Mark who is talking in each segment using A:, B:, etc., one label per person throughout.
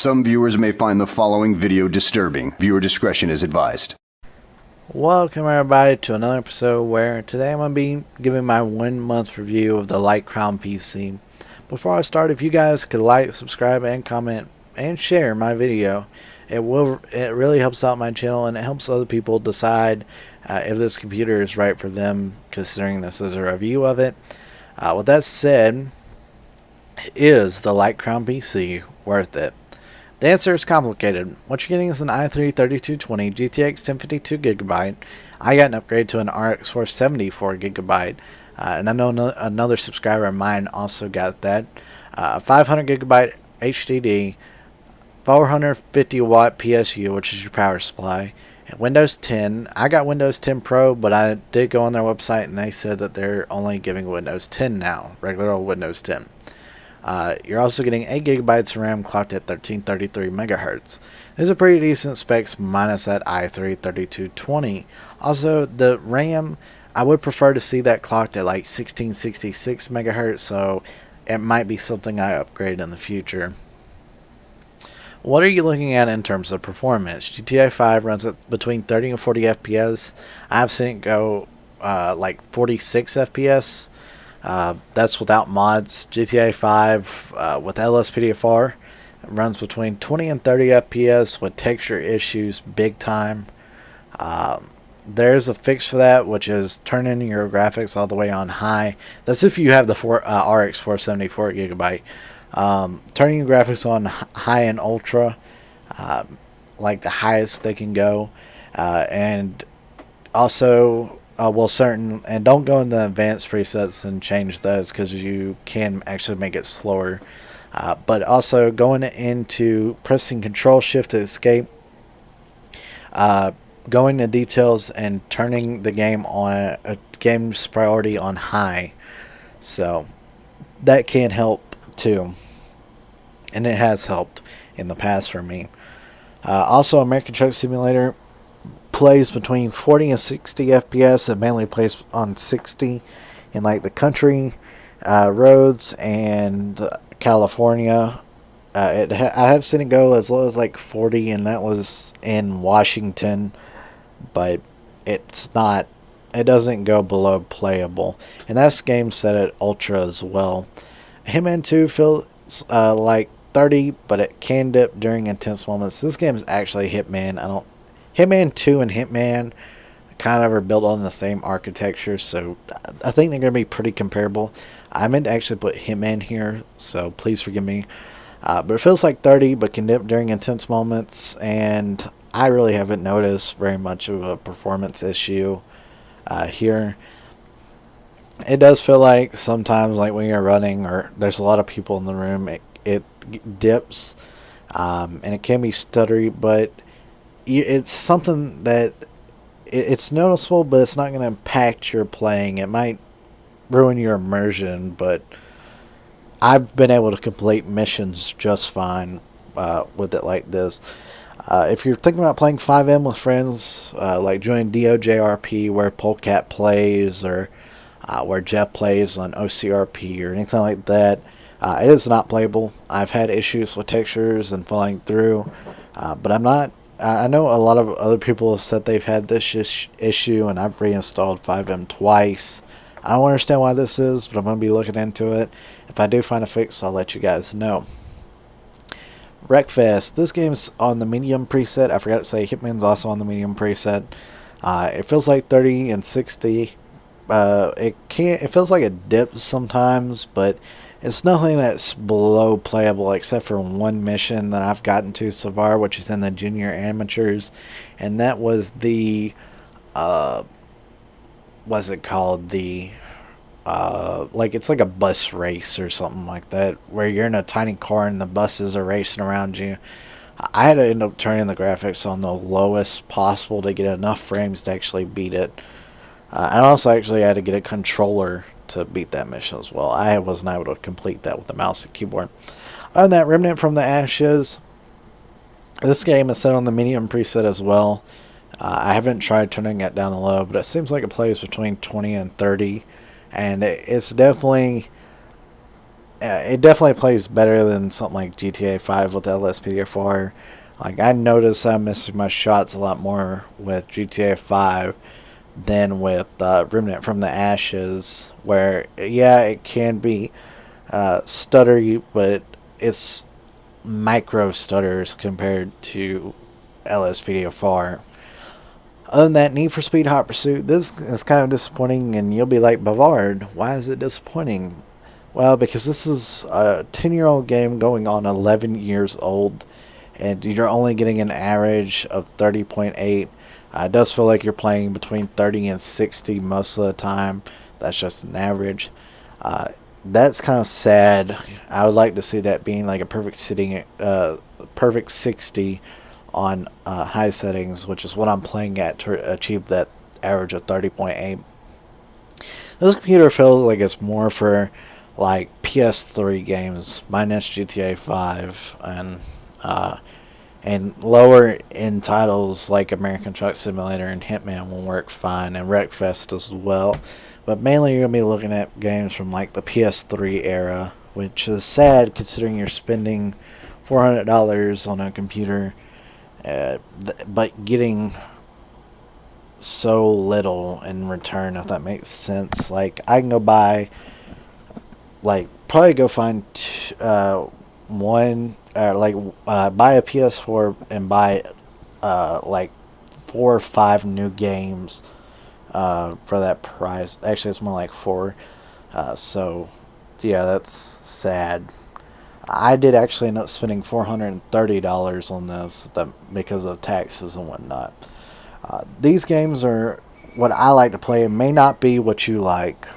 A: Some viewers may find the following video disturbing. Viewer discretion is advised.
B: Welcome everybody to another episode where today I'm going to be giving my 1 month review of the LYTE CROWN PC. Before I start, if you guys could like, subscribe, and comment and share my video, it really helps out my channel and it helps other people decide if this computer is right for them, considering this is a review of it. With that said, is the LYTE CROWN PC worth it? The answer is complicated. What you're getting is an i3 3220 GTX 1052GB. I got an upgrade to an RX 470 4GB, and I know another subscriber of mine also got that. 500GB HDD, 450 watt PSU, which is your power supply, and Windows 10. I got Windows 10 Pro, but I did go on their website and they said that they're only giving Windows 10 now, regular old Windows 10. You're also getting 8 GB of RAM clocked at 1333 MHz. These are pretty decent specs minus that i3 3220. Also, the RAM, I would prefer to see that clocked at like 1666 MHz, so it might be something I upgrade in the future. What are you looking at in terms of performance? GTA 5 runs at between 30 and 40 FPS. I've seen it go like 46 FPS. That's without mods. GTA 5 with LSPDFR runs between 20 and 30 FPS with texture issues big time. There's a fix for that, which is turning your graphics all the way on high. That's if you have the RX 470 4GB. Turning your graphics on high and ultra, like the highest they can go, and also and don't go into advanced presets and change those because you can actually make it slower. But also going into pressing Control Shift to escape, going to details and turning the game's priority on high. So that can help too, and it has helped in the past for me. Also, American Truck Simulator plays between 40 and 60 FPS. It mainly plays on 60 in like the country roads and California. I have seen it go as low as like 40, and that was in Washington, but it doesn't go below playable, and that's game set at ultra as well. Hitman 2 feels like 30, but it can dip during intense moments. This game is actually Hitman. Hitman 2 and Hitman kind of are built on the same architecture, so I think they're going to be pretty comparable. I meant to actually put Hitman here, so please forgive me. But it feels like 30, but can dip during intense moments, and I really haven't noticed very much of a performance issue here. It does feel like sometimes, like when you're running or there's a lot of people in the room, it dips, and it can be stuttery, but it's something that it's noticeable, but it's not going to impact your playing. It might ruin your immersion, but I've been able to complete missions just fine with it like this. If you're thinking about playing 5M with friends, like joining DOJRP where Polecat plays, or where Jeff plays on OCRP or anything like that, it is not playable. I've had issues with textures and falling through, but I know a lot of other people have said they've had this issue, and I've reinstalled 5M twice. I don't understand why this is, but I'm going to be looking into it. If I do find a fix, I'll let you guys know. Wreckfest. This game's on the medium preset. I forgot to say Hitman's also on the medium preset. It feels like 30 and 60. It feels like it dips sometimes, but it's nothing that's below playable except for one mission that I've gotten to so far, which is in the junior amateurs, and that was the what's it called, the like it's like a bus race or something like that, where you're in a tiny car and the buses are racing around you. I had to end up turning the graphics on the lowest possible to get enough frames to actually beat it. And also actually had to get a controller to beat that mission as well. I wasn't able to complete that with the mouse and keyboard. Other than that, Remnant from the Ashes. This game is set on the medium preset as well. I haven't tried turning it down to low, but it seems like it plays between 20 and 30. And it's definitely it definitely plays better than something like GTA 5 with LSPDFR. Like, I noticed I'm missing my shots a lot more with GTA 5 than with Remnant from the Ashes, where, yeah, it can be stuttery, but it's micro stutters compared to LSPDFR. Other than that, Need for Speed Hot Pursuit, this is kind of disappointing, and you'll be like, Bavard, why is it disappointing? Well, because this is a 10-year-old game going on 11 years old, and you're only getting an average of 30.8. It does feel like you're playing between 30 and 60 most of the time. That's just an average. That's kind of sad. I would like to see that being like a perfect 60 on high settings, which is what I'm playing at to achieve that average of 30.8. This computer feels like it's more for like PS3 games minus GTA 5 and lower end titles like American Truck Simulator and Hitman will work fine, and Wreckfest as well. But mainly you're going to be looking at games from like the PS3 era, which is sad considering you're spending $400 on a computer, but getting so little in return, if that makes sense. Like, I can go buy, like, probably go find buy a PS4 and buy like 4 or 5 new games for that price. Actually, it's more like 4. So yeah, that's sad. I did actually end up spending $430 on this because of taxes and whatnot. These games are what I like to play. It may not be what you like.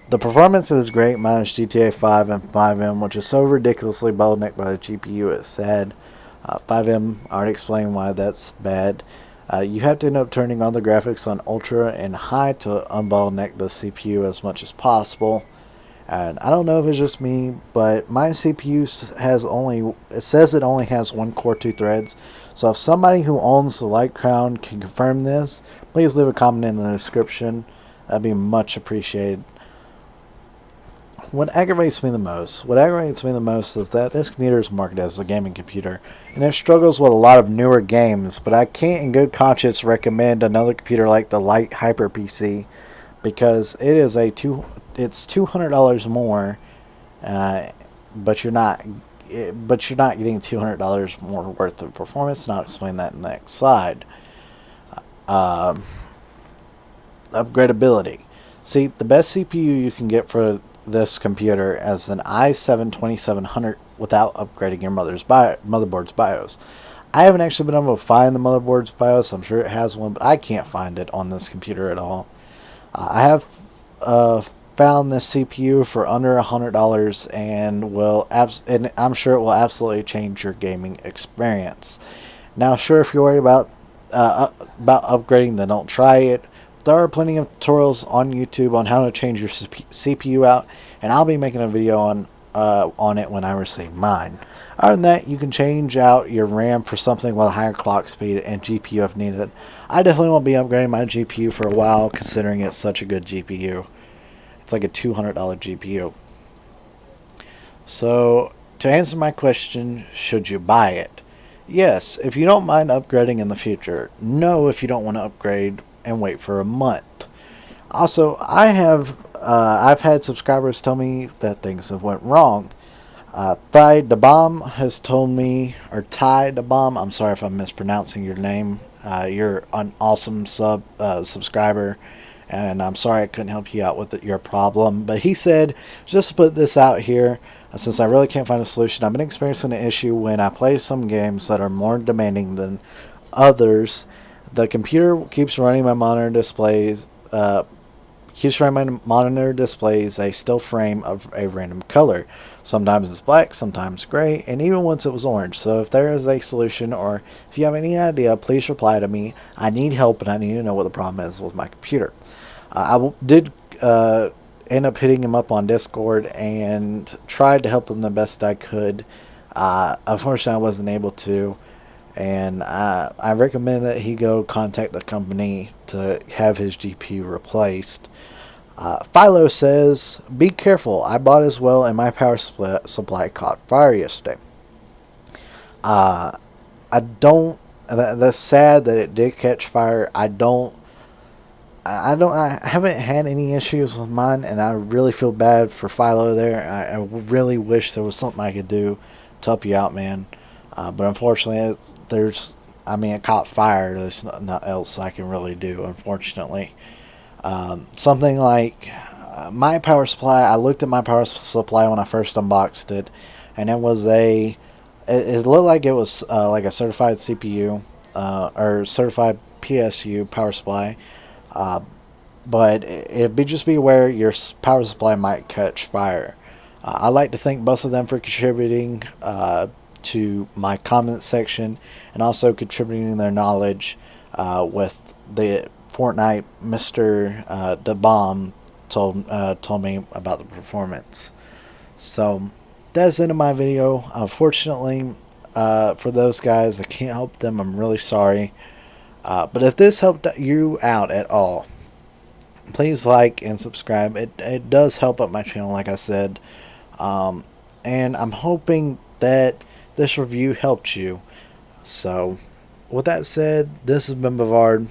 B: The performance is great minus GTA 5 and 5M, which is so ridiculously bottlenecked by the GPU, it's sad. 5M, I already explained why that's bad. You have to end up turning on the graphics on Ultra and High to unbottleneck the CPU as much as possible. And I don't know if it's just me, but my CPU says it only has 1 core, 2 threads. So if somebody who owns the LYTE CROWN can confirm this, please leave a comment in the description. That'd be much appreciated. What aggravates me the most is that this computer is marketed as a gaming computer, and it struggles with a lot of newer games, but I can't in good conscience recommend another computer like the LYTE Hyper PC, because it's $200 more, but you're not getting $200 more worth of performance, and I'll explain that in the next slide. Upgradability. See, the best CPU you can get for this computer as an i7-2700 without upgrading your motherboard's BIOS. I haven't actually been able to find the motherboard's BIOS. I'm sure it has one, but I can't find it on this computer at all. I have found this CPU for under $100 and I'm sure it will absolutely change your gaming experience. Now, sure, if you're worried about upgrading, then don't try it. There are plenty of tutorials on YouTube on how to change your CPU out, and I'll be making a video on it when I receive mine. Other than that, you can change out your RAM for something with a higher clock speed and GPU if needed. I definitely won't be upgrading my GPU for a while, considering it's such a good GPU. It's like a $200 GPU. So, to answer my question, should you buy it? Yes, if you don't mind upgrading in the future. No, if you don't want to upgrade and wait for a month. Also, I've had subscribers tell me that things have went wrong. Ty the Bomb has told me, or Ty the Bomb, I'm sorry if I'm mispronouncing your name. You're an awesome subscriber, and I'm sorry I couldn't help you out with your problem. But he said, just to put this out here, since I really can't find a solution, I've been experiencing an issue when I play some games that are more demanding than others. The computer keeps running my monitor displays. A still frame of a random color. Sometimes it's black, sometimes gray, and even once it was orange. So if there is a solution, or if you have any idea, please reply to me. I need help, and I need to know what the problem is with my computer. I did end up hitting him up on Discord and tried to help him the best I could. Unfortunately, I wasn't able to. And I recommend that he go contact the company to have his GPU replaced. Philo says, "Be careful. I bought as well, and my power supply caught fire yesterday." I don't. That's sad that it did catch fire. I haven't had any issues with mine, and I really feel bad for Philo there. I really wish there was something I could do to help you out, man. But unfortunately, it caught fire. There's not else I can really do, unfortunately. Something like my power supply. I looked at my power supply when I first unboxed it, and it was it looked like it was like a certified CPU or certified PSU power supply. But just be aware your power supply might catch fire. I like to thank both of them for contributing to my comment section and also contributing their knowledge with the Fortnite Mr. The Bomb told me about the performance. So that's the end of my video. Unfortunately, for those guys, I can't help them. I'm really sorry. But if this helped you out at all, please like and subscribe. It does help up my channel, like I said. And I'm hoping that this review helped you. So, with that said, this has been Bavard.